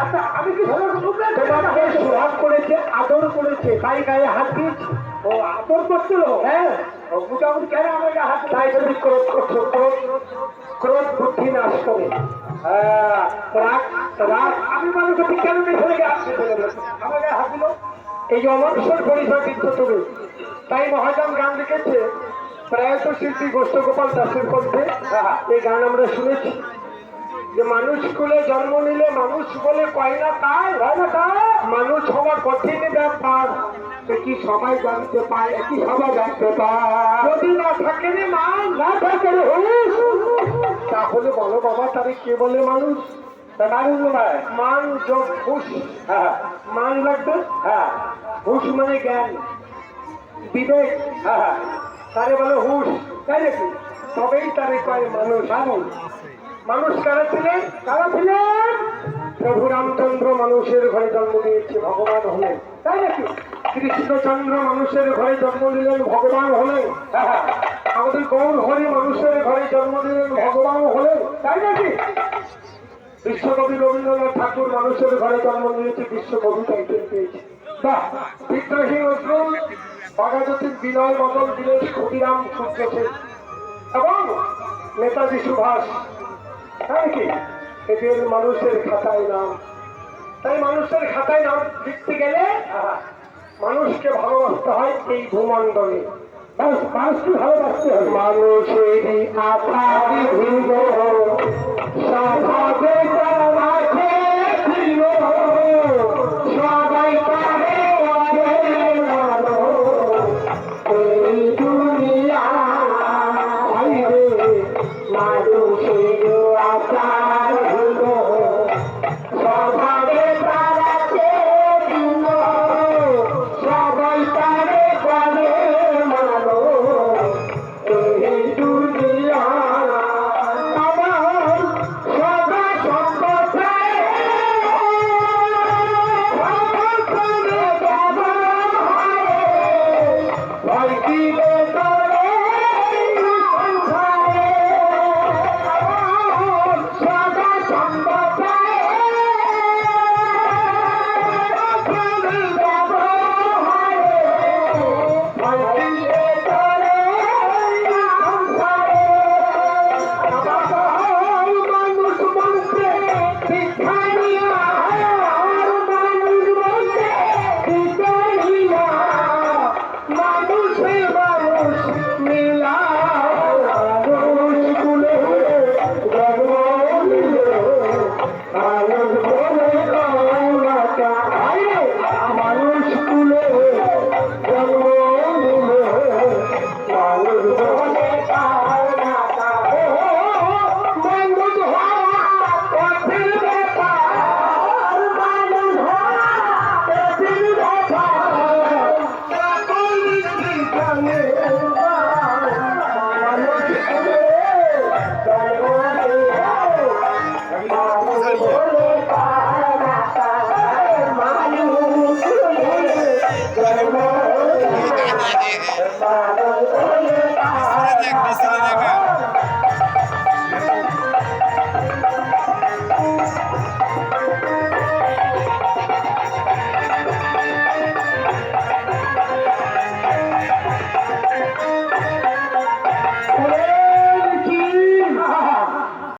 আচ্ছা আমি কি তোমাকে সোহাগ করেছে, আদর করেছে, তাই গায়ে হাত দিয়েছি। ও আদর করছিল? হ্যাঁ। মোটামুটি কেন আমাকে হাত? তাই যদি ক্রোধ করছো, ক্রোধ বুদ্ধি নাশ করে। হ্যাঁ, রাগ রাগ আমি মানুষকে ঠিক কেন ফেলে আমাকে হাত দিল? এই যে অমানুষের পরিচয় দিচ্ছ তুমি। তাই মহাজন গান লিখেছে প্রয়াত শিল্পী গোষ্ঠগোপাল দাসের কণ্ঠে। এই গান আমরা শুনেছি যে মানুষ কুলে জন্ম নিলে মানুষ বলে কয় না তাই, হয় না তাই। মানুষ হওয়ার কঠিন ব্যাপার, কি সবাই জানতে পায়, কি সবাই জানতে পায়। যদি না থাকে রে মান, না থাকে রে হুঁশ, তাহলে বলো বাবা তারে কে বলে মানুষ? মান যোগ হুঁশ। হ্যাঁ, মান লাগবে। হ্যাঁ, হুঁশ মানে জ্ঞান, বিবেক। হ্যাঁ, তারে বলে হুঁশ, তাই নাকি? তবেই তারে কয় মানুষ। মানুষ কারা ছিলেন? কারা ছিলেন? প্রভু রামচন্দ্র মানুষের ঘরে জন্ম নিয়েছে, ভগবান হলেন, তাই নাকি? কৃষ্ণচন্দ্র মানুষের ঘরে জন্ম নিলেন, ভগবান হলেন। আমাদের গৌর হরি মানুষের ঘরে জন্ম নিলেন, ভগবান হলেন, তাই নাকি? বিশ্বকবি রবীন্দ্রনাথ ঠাকুর মানুষের ঘরে জন্ম নিয়েছে, বিশ্বকবি টাইটেল পেয়েছে। বাহ! বিদ্রোহী নজরুল, বাঘাযতীন বিনয়, মদন দীনেশ, ক্ষুদিরাম, সূর্য সেন এবং নেতাজি সুভাষ, তাই কি? এদের মানুষের খাতায় নাম। তাই মানুষের খাতায় নাম লিখতে গেলে মানুষকে ভালোবাসতে হয় এই ভূমণ্ডলে। মানুষকে ভালোবাসতে হবে। মানুষেরই আকারি ভিন্ন সমাজে আছে